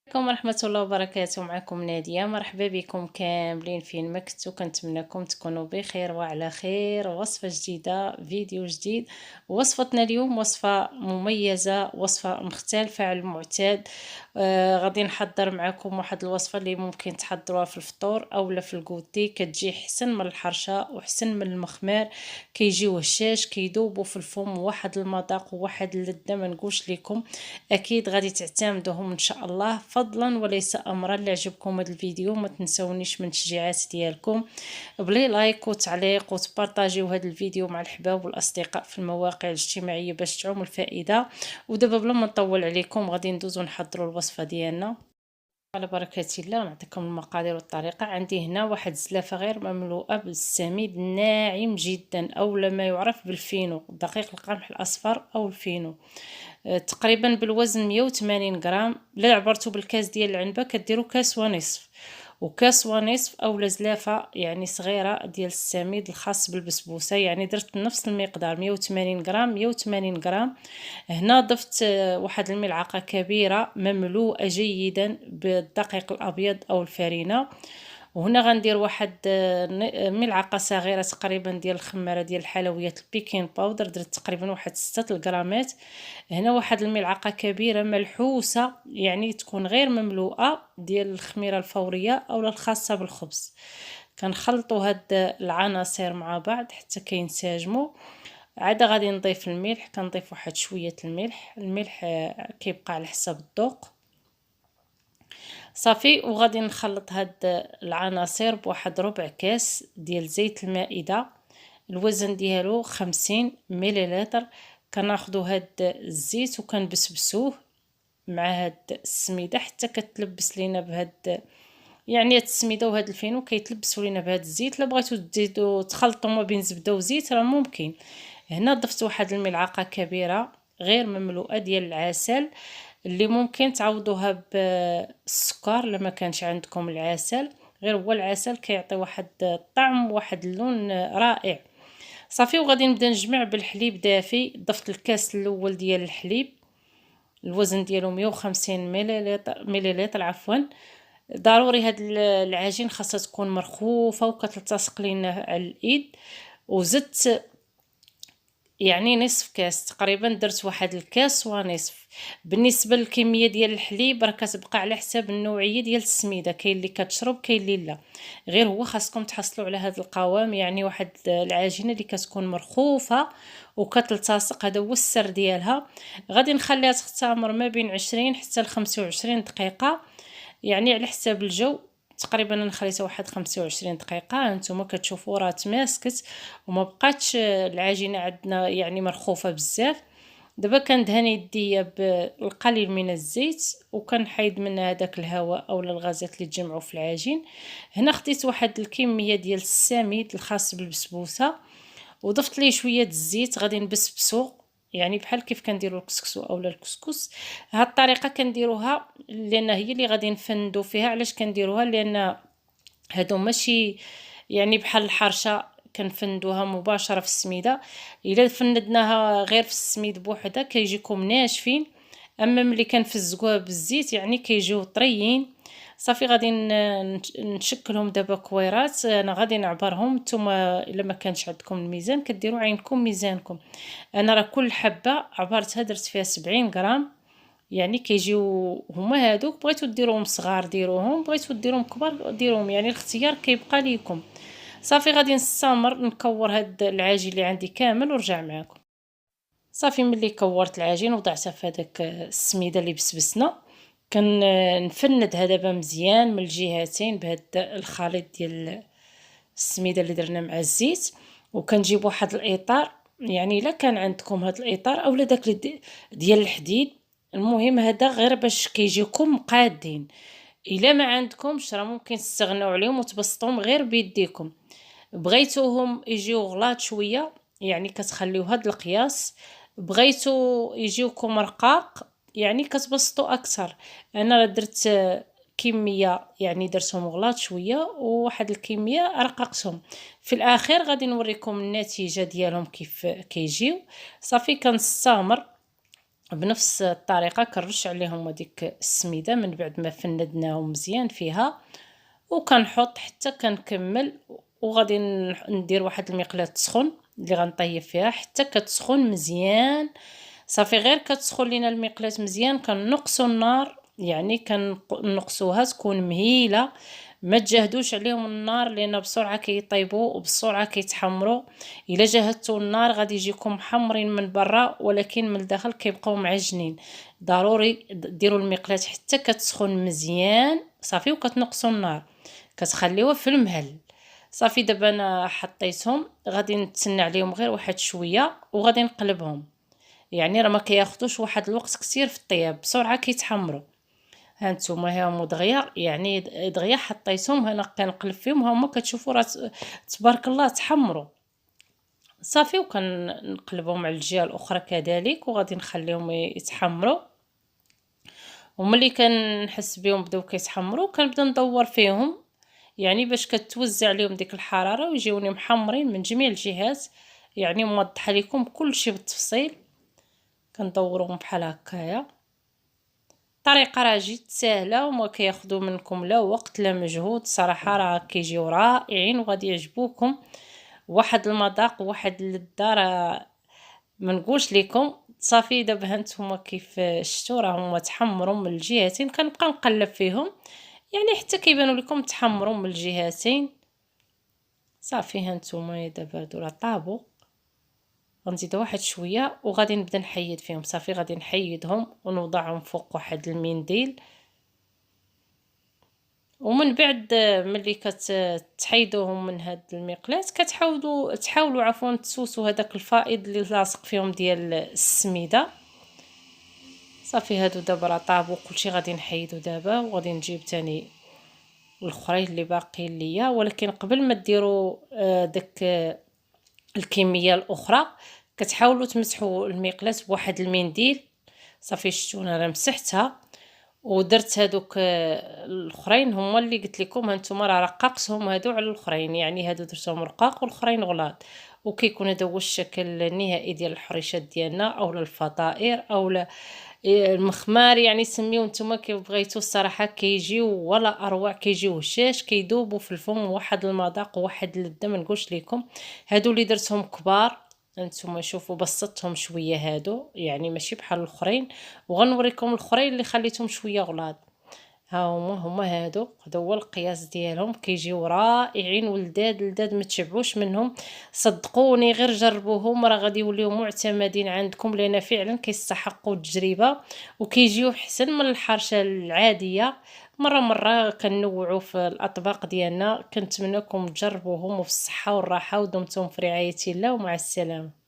عليكم ورحمة الله وبركاته. معكم نادية، مرحبا بكم كاملين فين ما كنتو. كنتمنىكم تكونوا بخير وعلى خير. وصفة جديدة، فيديو جديد. وصفتنا اليوم وصفة مميزة، وصفة مختلفة على المعتاد. غادي نحضر معكم واحد الوصفة اللي ممكن تحضروها في الفطور اولا في الكوتي، كتجي حسن من الحرشة وحسن من المخمار، كيجيو هشاش كيذوبوا في الفم، واحد المذاق وواحد اللذة ما نقولش لكم. اكيد غادي تعتمدوهم ان شاء الله فضلا وليس امرا. اللي عجبكم هذا الفيديو ما تنسونيش من التشجيعات ديالكم بلي لايك وتعليق وتبارطاجيو هذا الفيديو مع الحباب والاصدقاء في المواقع الاجتماعيه باش تعم الفائده. ودابا بلا ما نطول عليكم غادي ندوزو نحضروا الوصفه ديالنا على بركة الله. نعطيكم المقادير والطريقة. عندي هنا واحد الزلافة غير مملوءة بالسميد ناعم جدا أو ما يعرف بالفينو، دقيق القمح الأصفر أو الفينو. تقريبا بالوزن 180 غرام. لا عبرتو بالكاس ديال العنبة كديروا كاس ونصف، وكاس ونصف او زلافه يعني صغيره ديال السميد الخاص بالبسبوسه. يعني درت نفس المقدار 180 غرام 180 غرام. هنا ضفت واحد الملعقه كبيره مملوءه جيدا بالدقيق الابيض او الفرينه. وهنا غندير واحد ملعقه صغيره تقريبا ديال الخماره ديال الحلويات البيكين باودر، درت تقريبا واحد 6 غرامات. هنا واحد الملعقه كبيره ملحوسه يعني تكون غير مملوءه ديال الخميره الفوريه او الخاصه بالخبز. كنخلطوا هاد العناصر مع بعض حتى كينسجموا. عاد غادي نضيف الملح، كنضيف واحد شويه الملح كيبقى على حسب الذوق صافي. وغادي نخلط هاد العناصر بواحد ربع كاس ديال زيت المائده، الوزن ديالو 50 مليلتر. كناخذوا هاد الزيت وكنبسبسوه مع هاد السميده حتى كتلبس لينا بهاد يعني هاد السميده وهاد الفينو كيتلبسوا لينا بهاد الزيت. لا بغيتو تزيدوا تخلطوا ما بين زبده وزيت راه ممكن. هنا ضفت واحد الملعقه كبيره غير مملوءه ديال العسل، اللي ممكن تعوضوها بالسكر لما كانش عندكم العسل. غير هو العسل كيعطي واحد الطعم واحد اللون رائع صافي. وغادي نبدا نجمع بالحليب دافي. ضفت الكاس الاول ديال الحليب، الوزن ديالو 150 مليلتر عفوا. ضروري هاد العجين خاصها تكون مرخوفه وكتلتصق لينا على الايد. وزدت يعني نصف كاس تقريبا، درت واحد الكاس ونصف. بالنسبه للكميه ديال الحليب راه كتبقى على حساب النوعيه ديال السميده، كاين اللي كتشرب كاين اللي لا. غير هو خاصكم تحصلوا على هذا القوام، يعني واحد العجينه اللي كتكون مرخوفه وكتلتصق، هذا هو السر ديالها. غادي نخليها تختمر ما بين 20 حتى ل 25 دقيقه، يعني على حساب الجو. تقريبا انا خليتها واحد 25 دقيقه. هانتوما كتشوفوا راه تماسكت وما بقاتش العجينه عندنا يعني مرخوفه بزاف. دابا كندهن يديا بالقليل من الزيت وكنحيد منها هذاك الهواء اولا الغازات اللي تجمعوا في العجين. هنا خديت واحد الكميه ديال السميد الخاص بالبسبوسه وضفت ليه شويه الزيت. غادي نبسبسو يعني بحال كيف كنديروا الكسكسو اولا الكسكس. هاد الطريقه كنديروها لان هي اللي غادي نفندو فيها. علاش كنديروها؟ لان هادو ماشي يعني بحال الحرشه كنفندوها مباشره في السميده. الا فندناها غير في السميد بوحدها كيجيكم ناشفين، اما ملي كنفزقوها بالزيت يعني كيجيو طريين صافي. غادي نشكلهم دابا كويرات. انا غادي نعبرهم. نتوما الا ما كانش عندكم الميزان كديروا عينكم ميزانكم. انا راه كل حبه عبرتها درت فيها 70 غرام، يعني كيجيو هما هادوك. بغيتو ديروهم صغار ديروهم، بغيتو ديروهم كبار ديروهم، يعني الاختيار كيبقى ليكم صافي. غادي نستمر نكور هاد العجين اللي عندي كامل ورجع معكم صافي. ملي كورت العجين وضعتها في هذاك السميده اللي بسبسنا كنفندها دابا مزيان من الجهتين بهذا الخليط ديال السميده اللي درنا مع الزيت. وكنجيب واحد الاطار، يعني الا كان عندكم هذا الاطار اولا داك ديال الحديد، المهم هذا غير باش كيجيكم قادين. الا ما عندكمش راه ممكن تستغناو عليهم وتبسطوهم غير بيديكم. بغيتوهم يجيو غلاط شويه يعني كتخليو هاد القياس، بغيتو يجيوكم رقاق يعني كتبسطوا اكثر. انا درت كميه يعني درتهم غلاط شويه وواحد الكميه رققتهم. في الاخير غادي نوريكم النتيجه ديالهم كيف كيجيو صافي. كنستمر بنفس الطريقه كنرش عليهم هذيك السميده من بعد ما فندناهم مزيان فيها، وكنحط حتى كنكمل. وغادي ندير واحد المقله تسخن اللي غنطيب فيها حتى كتسخن مزيان. صافي غير كتسخن لينا المقله مزيان كنقصوا النار، يعني كنقصوها تكون مهيله، ما تجهدوش عليهم النار لان بسرعه كيطيبوا وبسرعه كيتحمروا. الا جهدتوا النار غادي يجيكم محمرين من برا ولكن من الداخل كيبقاو معجنين. ضروري ديروا المقلاه حتى كتسخن مزيان صافي، وكتنقصوا النار كتخليوها في المهل. صافي دابا انا حطيتهم، غادي نتسنى عليهم غير واحد شويه وغادي نقلبهم. يعني راه ما كياخذوش واحد الوقت كثير في الطياب، بسرعه كيتحمروا. ها نتوما هاهم دغيا، يعني دغيا حطيتهم هنا كنقلب فيهم، هما كتشوفوا راه تبارك الله تحمروا. صافي وكنقلبهم على الجهه الاخرى كذلك وغادي نخليهم يتحمروا. وملي كنحس بهم بداو كيتحمروا كنبدا ندور فيهم، يعني باش كتوزع عليهم ديك الحراره ويجيوني محمرين من جميع الجهات. يعني موضحه لكم كل شيء بالتفصيل. كندورهم بحال هكايا. طريقه راه جد سهله وما كياخذوا منكم لا وقت لا مجهود، صراحه راه كيجيو رائعين وغادي يعجبوكم. واحد المذاق وواحد اللذه راه ما نقولش لكم. صافي دابا هانتوما كيف شفتوا راه هما تحمروا من الجهتين، كنبقى نقلب فيهم يعني حتى كيبانوا لكم تحمروا من الجهتين. صافي هانتوما دابا هادو راه طابوا، غنزيد واحد شويه وغادي نبدا نحيد فيهم. صافي غادي نحيدهم ونوضعهم فوق واحد المنديل. ومن بعد ملي كتحيدوهم من هاد المقلاة تحاولوا عفوا تسوسوا هذاك الفائض اللي لاصق فيهم ديال السميده. صافي هادو دابا راه طابوا كلشي، غادي نحيدو دابا وغادي نجيب تاني الاخرين اللي باقيين ليا. ولكن قبل ما ديروا داك الكميه الاخرى كتحاولوا تمسحوا المقلاة بواحد المنديل. صافي شفتوا انا راه مسحتها ودرت هادوك الاخرين هما اللي قلت لكم هانتوما راه رققتهم هادو على الاخرين، يعني هادو درتهم رقاق والاخرين غلاظ. وكيكون هذا هو الشكل النهائي ديال الحريشات ديالنا اولا الفطائر اولا المخمار، يعني سميو نتوما كيف بغيتو. الصراحه كيجيو ولا اروع، كيجيو هشاش كيذوبوا في الفم، واحد المذاق وواحد اللذه ما نقولش لكم. هادو اللي درتهم كبار هانتوما شوفوا بسطتهم شويه هادو، يعني ماشي بحال الاخرين. وغنوريكم الاخرين اللي خليتهم شويه غلاظ. ها هما هادو، هذا هو القياس ديالهم. كيجيو رائعين ولذاذ لذاذ، ما تشبعوش منهم صدقوني. غير جربوهم راه غادي يوليو معتمدين عندكم لان فعلا كيستحقوا التجربه وكيجيو احسن من الحرشه العاديه. مره كنوعوا في الاطباق ديالنا. كنتمنىكم تجربوهم وفي الصحه والراحه ودمتم في رعايه الله ومع السلامه.